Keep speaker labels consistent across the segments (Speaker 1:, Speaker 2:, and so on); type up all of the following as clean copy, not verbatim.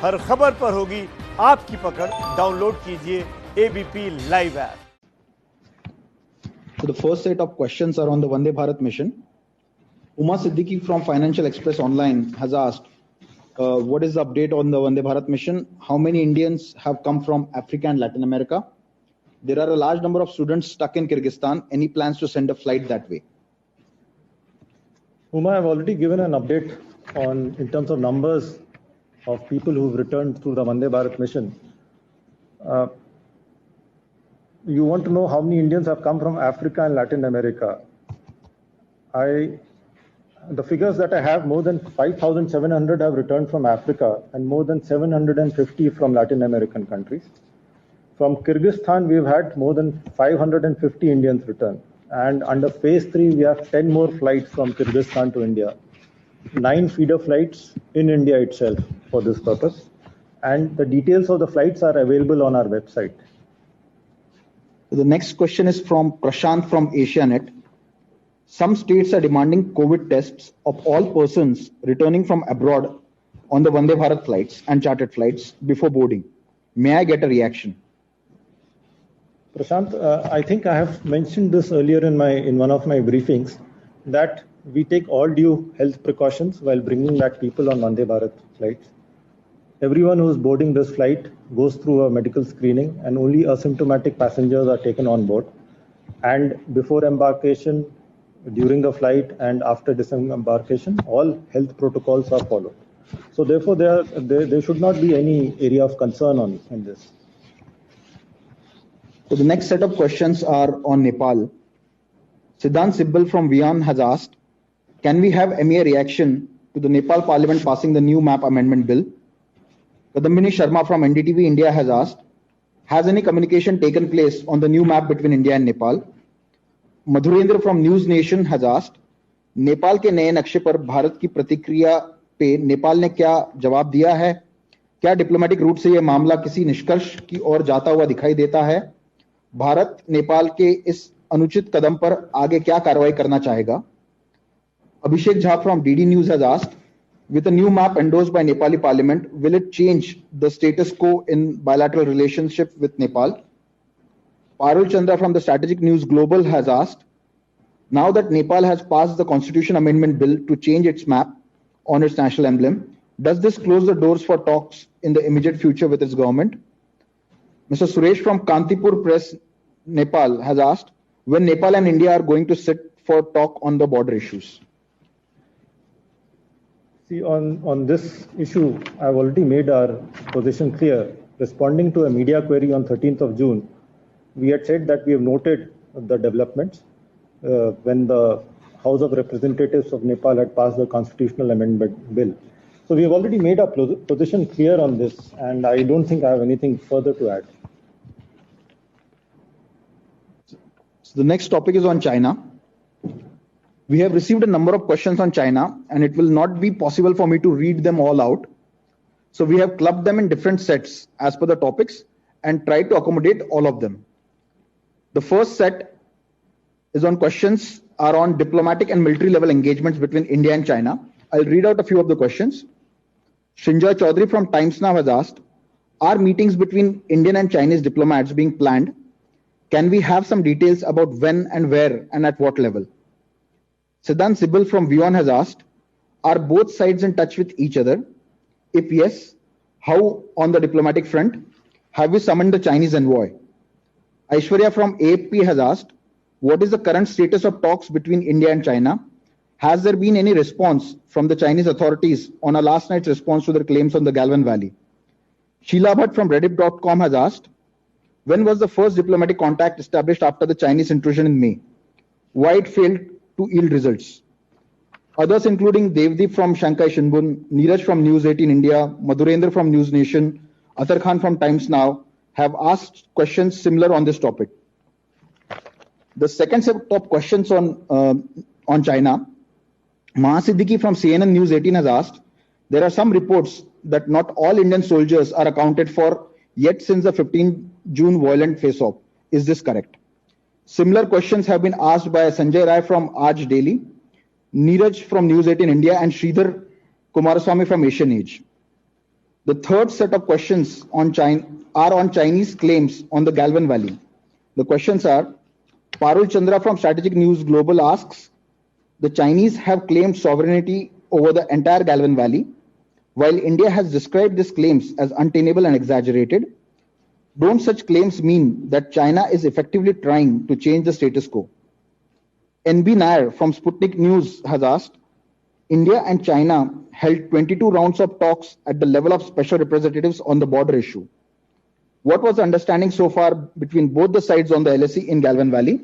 Speaker 1: हर खबर पर होगी आपकी पकड़। डाउनलोड कीजिए ABP live app.
Speaker 2: So the first set of questions are on the Vande Bharat mission. Uma Siddiqui from Financial Express Online has asked, what is the update on the Vande Bharat mission? How many Indians have come from Africa and Latin America? There are a large number of students stuck in Kyrgyzstan. Any plans to send a flight that way?
Speaker 3: Uma, I've already given an update on in terms of numbers of people who've returned through the Vande Bharat mission. You want to know how many Indians have come from Africa and Latin America? The figures that I have, more than 5,700 have returned from Africa and more than 750 from Latin American countries. From Kyrgyzstan, we've had more than 550 Indians return. And under phase 3, we have 10 more flights from Kyrgyzstan to India. 9 feeder flights in India itself for this purpose. And the details of the flights are available on our website.
Speaker 2: The next question is from Prashant from Asianet. Some states are demanding COVID tests of all persons returning from abroad on the Vande Bharat flights and chartered flights before boarding. May I get a reaction?
Speaker 3: Prashant, I think I have mentioned this earlier in one of my briefings that we take all due health precautions while bringing back people on Vande Bharat flights. Everyone who is boarding this flight goes through a medical screening and only asymptomatic passengers are taken on board. And before embarkation, during the flight and after disembarkation, all health protocols are followed. So therefore, there should not be any area of concern in this.
Speaker 2: So the next set of questions are on Nepal. Siddhant Sibbal from Vian has asked, can we have MEA reaction to the Nepal Parliament passing the new map amendment bill? Kadambini Sharma from NDTV India has asked, has any communication taken place on the new map between India and Nepal? Madhurendra from News Nation has asked, Nepal के नए नक्शे पर भारत की प्रतिक्रिया पे नेपाल ने क्या जवाब दिया है? क्या डिप्लोमेटिक रूट से यह मामला किसी निष्कर्ष की ओर जाता हुआ दिखाई देता है? भारत नेपाल के इस अनुचित कदम पर आगे क्या कार्रवाई करना चाहेगा? Abhishek Jha from DD News has asked, with a new map endorsed by Nepali Parliament, will it change the status quo in bilateral relationship with Nepal? Parul Chandra from the Strategic News Global has asked, now that Nepal has passed the Constitution Amendment Bill to change its map on its national emblem, does this close the doors for talks in the immediate future with its government? Mr. Suresh from Kantipur Press, Nepal has asked, when Nepal and India are going to sit for talk on the border issues?
Speaker 3: See, on this issue, I've already made our position clear. Responding to a media query on 13th of June, we had said that we have noted the developments when the House of Representatives of Nepal had passed the Constitutional Amendment Bill. So we have already made our position clear on this, and I don't think I have anything further to add.
Speaker 2: So the next topic is on China. We have received a number of questions on China, and it will not be possible for me to read them all out. So we have clubbed them in different sets as per the topics and tried to accommodate all of them. The first set is on questions are on diplomatic and military level engagements between India and China. I'll read out a few of the questions. Shinjoy Chaudhary from Times Now has asked, are meetings between Indian and Chinese diplomats being planned? Can we have some details about when and where and at what level? Siddhant Sibbal from Vion has asked, are both sides in touch with each other? If yes, how on the diplomatic front? Have we summoned the Chinese envoy? Aishwarya from AFP has asked, what is the current status of talks between India and China? Has there been any response from the Chinese authorities on our last night's response to their claims on the Galvan Valley? Sheila Bhatt from Reddit.com has asked, when was the first diplomatic contact established after the Chinese intrusion in May? Why it failed to yield results? Others including Devdeep from Shanghai Shinbun, Neeraj from News 18 India, Madhurendra from News Nation, Athar Khan from Times Now have asked questions similar on this topic. The second set of questions on China, Maha Siddiqui from CNN News 18 has asked, there are some reports that not all Indian soldiers are accounted for yet since the 15 June violent face-off. Is this correct? Similar questions have been asked by Sanjay Rai from Aaj Daily, Neeraj from News 18 India, and Sridhar Kumaraswamy from Asian Age. The third set of questions on China are on Chinese claims on the Galvan Valley. The questions are: Parul Chandra from Strategic News Global asks, the Chinese have claimed sovereignty over the entire Galvan Valley, while India has described these claims as untenable and exaggerated. Don't such claims mean that China is effectively trying to change the status quo? NB Nair from Sputnik News has asked, India and China held 22 rounds of talks at the level of special representatives on the border issue. What was the understanding so far between both the sides on the LAC in Galvan Valley?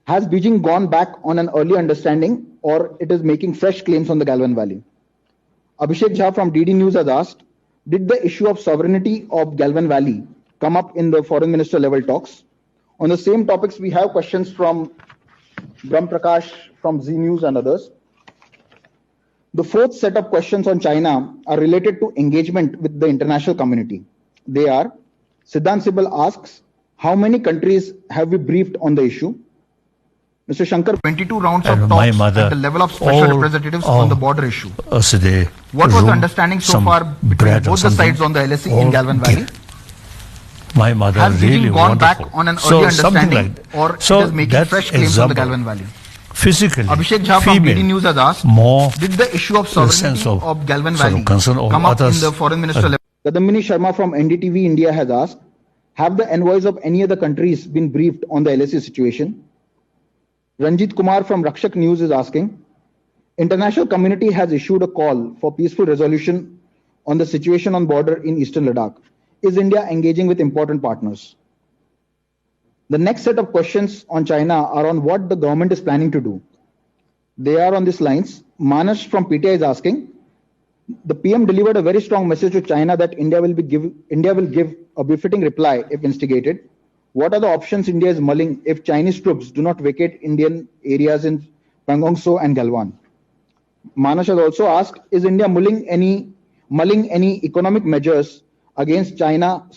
Speaker 2: Has Beijing gone back on an early understanding, or it is making fresh claims on the Galvan Valley? Abhishek Jha from DD News has asked, did the issue of sovereignty of Galvan Valley come up in the foreign minister level talks? On the same topics, we have questions from Brahm Prakash from Z News and others. The fourth set of questions on China are related to engagement with the international community. They are: Siddhant Sibal asks, how many countries have we briefed on the issue? Mr. Shankar, 22 rounds of talks at the level of special representatives on the border issue. What was the understanding so far between both the sides on the LAC in Galvan Valley?
Speaker 4: My mother
Speaker 2: has
Speaker 4: really
Speaker 2: Beijing gone
Speaker 4: wonderful.
Speaker 2: back on an early understanding,
Speaker 4: like
Speaker 2: or it is making fresh claims on the Galvan Valley?
Speaker 4: Physically,
Speaker 2: Abhishek Jha from DD News has asked,
Speaker 4: more
Speaker 2: did the issue of sovereignty of Galvan Valley come up in the foreign minister level? Kadambini Sharma from NDTV India has asked, have the envoys of any other countries been briefed on the LAC situation? Ranjit Kumar from Rakshak News is asking, international community has issued a call for peaceful resolution on the situation on border in eastern Ladakh. Is India engaging with important partners? The next set of questions on China are on what the government is planning to do. They are on these lines. Manas from PTI is asking, the PM delivered a very strong message to China that India will give a befitting reply if instigated. What are the options India is mulling if Chinese troops do not vacate Indian areas in Pangong Tso and Galwan? Manas has also asked, is India mulling any economic measures against China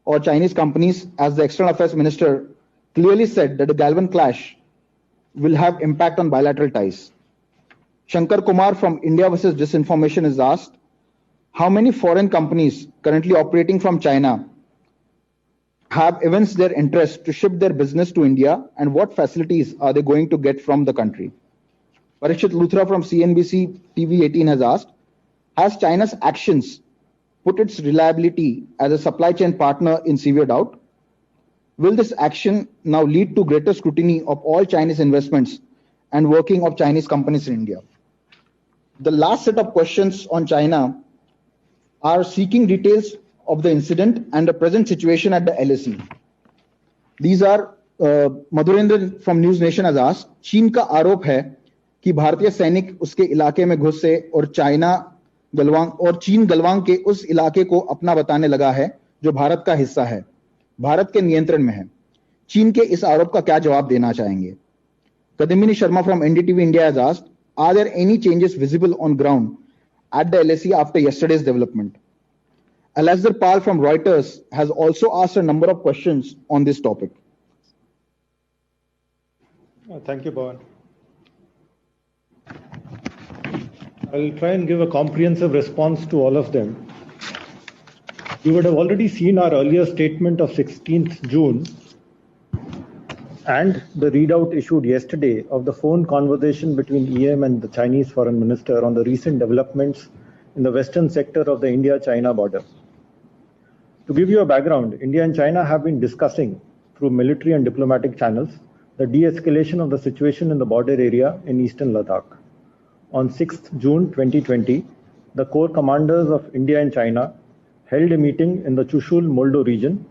Speaker 2: or Chinese companies, as the External Affairs Minister clearly said that the Galvan clash will have impact on bilateral ties? Shankar Kumar from India versus Disinformation is asked, how many foreign companies currently operating from China have evinced their interest to ship their business to India, and what facilities are they going to get from the country? Parikshit Luthra from CNBC TV 18 has asked, has China's actions put its reliability as a supply chain partner in severe doubt? Will this action now lead to greater scrutiny of all Chinese investments and working of Chinese companies in India? The last set of questions on China are seeking details of the incident and the present situation at the LAC. These are Madhurendra from News Nation has asked, चीन का आरोप है कि भारतीय सैनिक उसके इलाके में घुसे और चीन गलवान के उस इलाके को अपना बताने लगा है जो भारत का हिस्सा है, भारत के नियंत्रण में है। चीन के इस आरोप का क्या जवाब देना चाहेंगे? Kadambini Sharma from NDTV India has asked, are there any changes visible on ground at the LAC after yesterday's development? Alazar Pal from Reuters has also asked a number of questions on this topic.
Speaker 3: Thank you, Bhavan. I'll try and give a comprehensive response to all of them. You would have already seen our earlier statement of 16th June and the readout issued yesterday of the phone conversation between EM and the Chinese foreign minister on the recent developments in the western sector of the India-China border. To give you a background, India and China have been discussing through military and diplomatic channels the de-escalation of the situation in the border area in eastern Ladakh. On 6th June 2020, the corps commanders of India and China held a meeting in the Chushul-Moldo region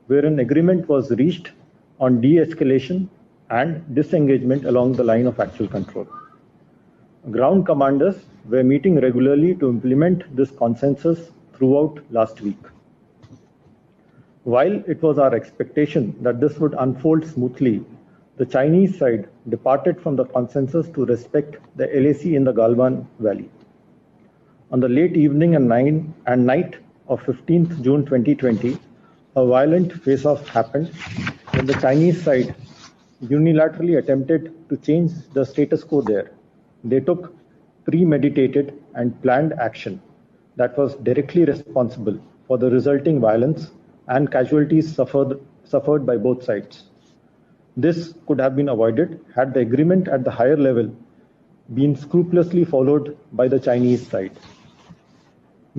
Speaker 3: where an agreement was reached on de-escalation and disengagement along the line of actual control. Ground commanders were meeting regularly to implement this consensus throughout last week. While it was our expectation that this would unfold smoothly, the Chinese side departed from the consensus to respect the LAC in the Galvan Valley. On the late evening and night of 15th June 2020, a violent face-off happened when the Chinese side unilaterally attempted to change the status quo there. They took premeditated and planned action that was directly responsible for the resulting violence and casualties suffered by both sides. This could have been avoided had the agreement at the higher level been scrupulously followed by the Chinese side.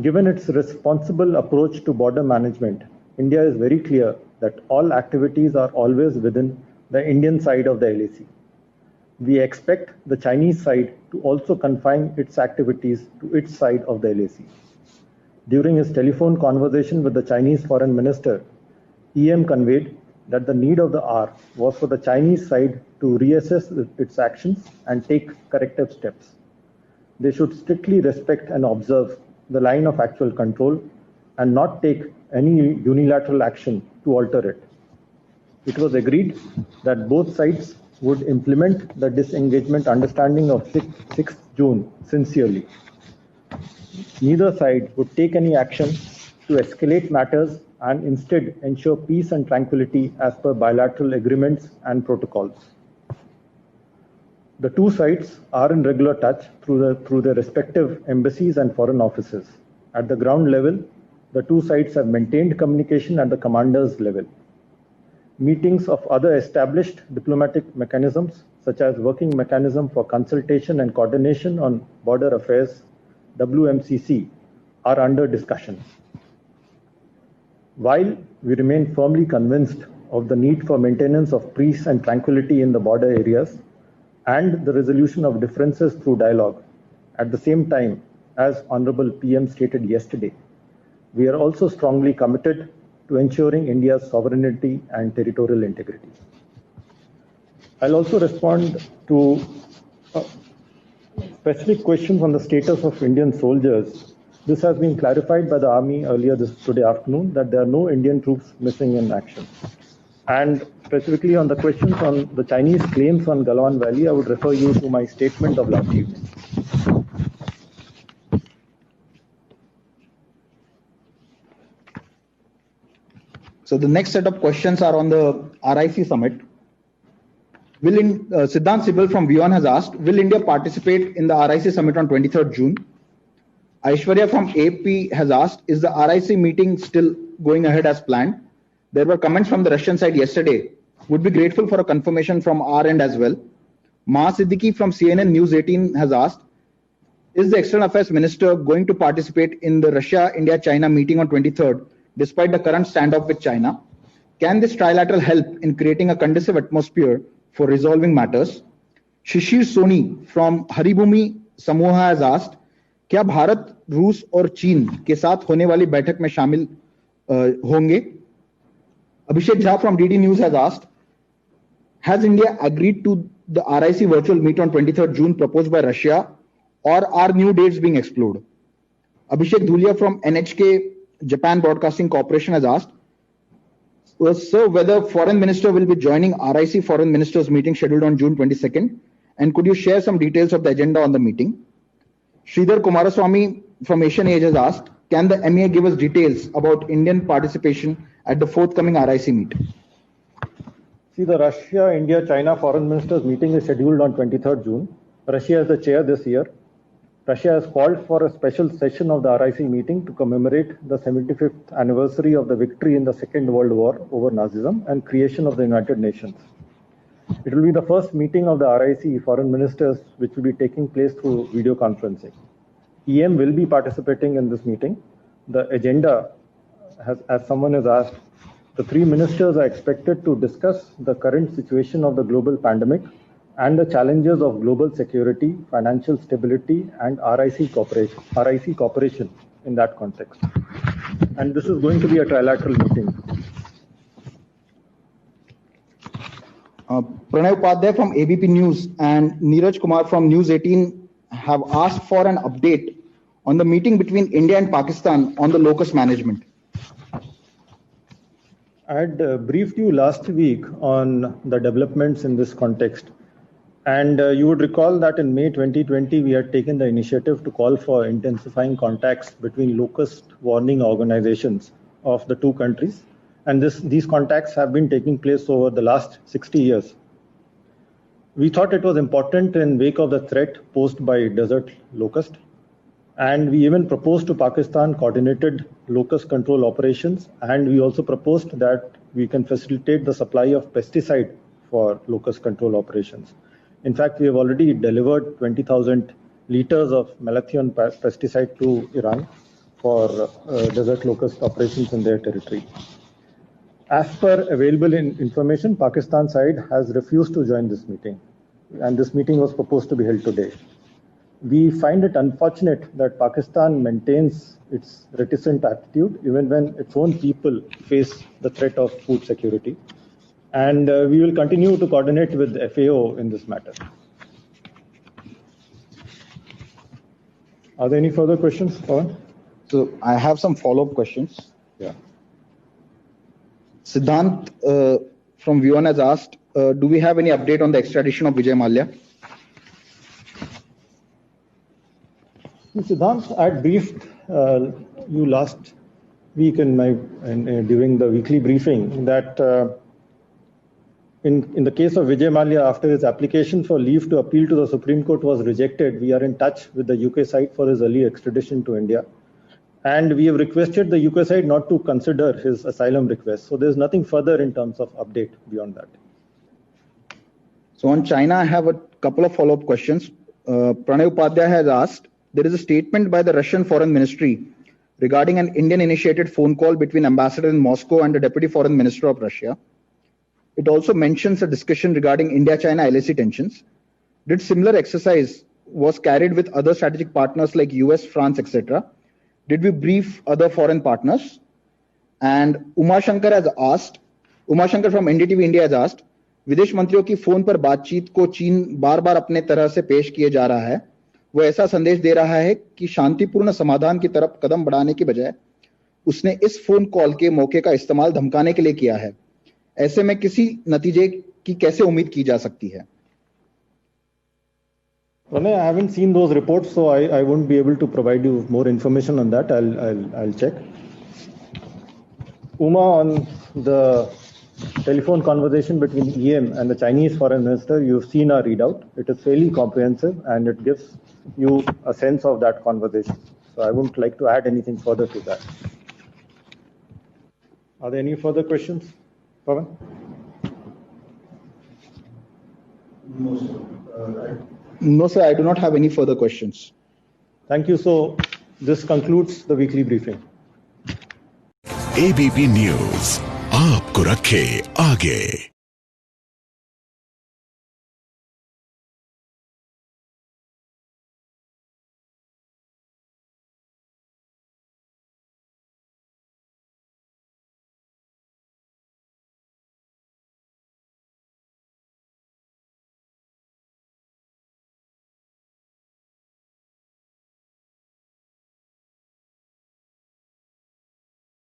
Speaker 3: Given its responsible approach to border management, India is very clear that all activities are always within the Indian side of the LAC. We expect the Chinese side to also confine its activities to its side of the LAC. During his telephone conversation with the Chinese foreign minister, EM conveyed that the need of the hour was for the Chinese side to reassess its actions and take corrective steps. They should strictly respect and observe the line of actual control and not take any unilateral action to alter it. It was agreed that both sides would implement the disengagement understanding of 6th June sincerely. Neither side would take any action to escalate matters and instead ensure peace and tranquility as per bilateral agreements and protocols. The two sides are in regular touch through their respective embassies and foreign offices. At the ground level, the two sides have maintained communication at the commanders level. Meetings of other established diplomatic mechanisms, such as Working Mechanism for Consultation and Coordination on Border Affairs, WMCC, are under discussion. While we remain firmly convinced of the need for maintenance of peace and tranquility in the border areas and the resolution of differences through dialogue, at the same time, as Honorable PM stated yesterday, we are also strongly committed to ensuring India's sovereignty and territorial integrity. I'll also respond to specific questions on the status of Indian soldiers. This has been clarified by the Army earlier today afternoon that there are no Indian troops missing in action. And specifically on the questions on the Chinese claims on Galwan Valley, I would refer you to my statement of last evening.
Speaker 2: So the next set of questions are on the RIC summit. Siddhant Sibal from WION has asked, will India participate in the RIC summit on 23rd June? Aishwarya from AP has asked, is the RIC meeting still going ahead as planned? There were comments from the Russian side yesterday. Would be grateful for a confirmation from our end as well. Maha Siddiqui from CNN News 18 has asked, is the External Affairs Minister going to participate in the Russia-India-China meeting on 23rd, despite the current standoff with China? Can this trilateral help in creating a conducive atmosphere for resolving matters? Shishir Soni from Haribhumi Samuha has asked, क्या भारत, रूस और चीन के साथ होने वाली बैठक में शामिल होंगे? Abhishek Jha from DD News has asked, has India agreed to the RIC virtual meet on 23rd June proposed by Russia, or are new dates being explored? Abhishek Dhulia from NHK Japan Broadcasting Corporation has asked, sir, whether Foreign Minister will be joining RIC Foreign Ministers meeting scheduled on June 22nd, and could you share some details of the agenda on the meeting? Sridhar Kumaraswamy from Asian Age has asked, can the MEA give us details about Indian participation at the forthcoming RIC meet?
Speaker 3: See, the Russia-India-China Foreign Ministers meeting is scheduled on 23rd June. Russia is the chair this year. Russia has called for a special session of the RIC meeting to commemorate the 75th anniversary of the victory in the Second World War over Nazism and creation of the United Nations. It will be the first meeting of the RIC foreign ministers which will be taking place through video conferencing. EM will be participating in this meeting. The agenda, as someone has asked, the three ministers are expected to discuss the current situation of the global pandemic and the challenges of global security, financial stability, and RIC cooperation in that context. And this is going to be a trilateral meeting.
Speaker 2: Pranay Upadhyay from ABP News and Neeraj Kumar from News 18 have asked for an update on the meeting between India and Pakistan on the locust management.
Speaker 3: I had briefed you last week on the developments in this context. And you would recall that in May 2020, we had taken the initiative to call for intensifying contacts between locust warning organizations of the two countries. And these contacts have been taking place over the last 60 years. We thought it was important in wake of the threat posed by desert locust And we even proposed to Pakistan coordinated locust control operations, and we also proposed that we can facilitate the supply of pesticide for locust control operations. In fact, we have already delivered 20,000 liters of malathion pesticide to Iran for desert locust operations in their territory. As per available information, Pakistan side has refused to join this meeting, and this meeting was proposed to be held today. We find it unfortunate that Pakistan maintains its reticent attitude even when its own people face the threat of food security. And we will continue to coordinate with the FAO in this matter. Are there any further questions, Pawan?
Speaker 2: So I have some follow-up questions.
Speaker 3: Yeah.
Speaker 2: Siddhant from Vion has asked, do we have any update on the extradition of Vijay Mallya?
Speaker 3: Siddhant, I had briefed you last week during the weekly briefing that in the case of Vijay Mallya, after his application for leave to appeal to the Supreme Court was rejected, we are in touch with the UK side for his early extradition to India. And we have requested the UK side not to consider his asylum request. So there's nothing further in terms of update beyond that.
Speaker 2: So on China, I have a couple of follow-up questions. Pranay Upadhyay has asked, there is a statement by the Russian Foreign Ministry regarding an Indian-initiated phone call between ambassador in Moscow and the Deputy Foreign Minister of Russia. It also mentions a discussion regarding India-China LAC tensions. Did similar exercise was carried with other strategic partners like US, France, etc.? Did we brief other foreign partners? And Umashankar from NDTV India has asked, विदेश मंत्रियों की phone पर बातचीत को चीन बार बार अपने तरह से पेश किए जा रहा है. वो ऐसा संदेश दे रहा है कि शांतिपूर्ण समाधान की तरफ कदम बढ़ाने की बजाय उसने इस फोन कॉल के मौके का इस्तेमाल धमकाने के लिए किया है. ऐसे में किसी नतीजे की कैसे उम्मीद की जा सकती है?
Speaker 3: Pranay, I haven't seen those reports, so I won't be able to provide you more information on that. I'll check. Uma, on the telephone conversation between EM and the Chinese foreign minister, you've seen our readout. It is fairly comprehensive and it gives you a sense of that conversation. So I wouldn't like to add anything further to that. Are there any further questions, Pawan?
Speaker 2: No, sir, I do not have any further questions.
Speaker 3: Thank you. So this concludes the weekly briefing.
Speaker 5: ABP News, आपको रखे आगे.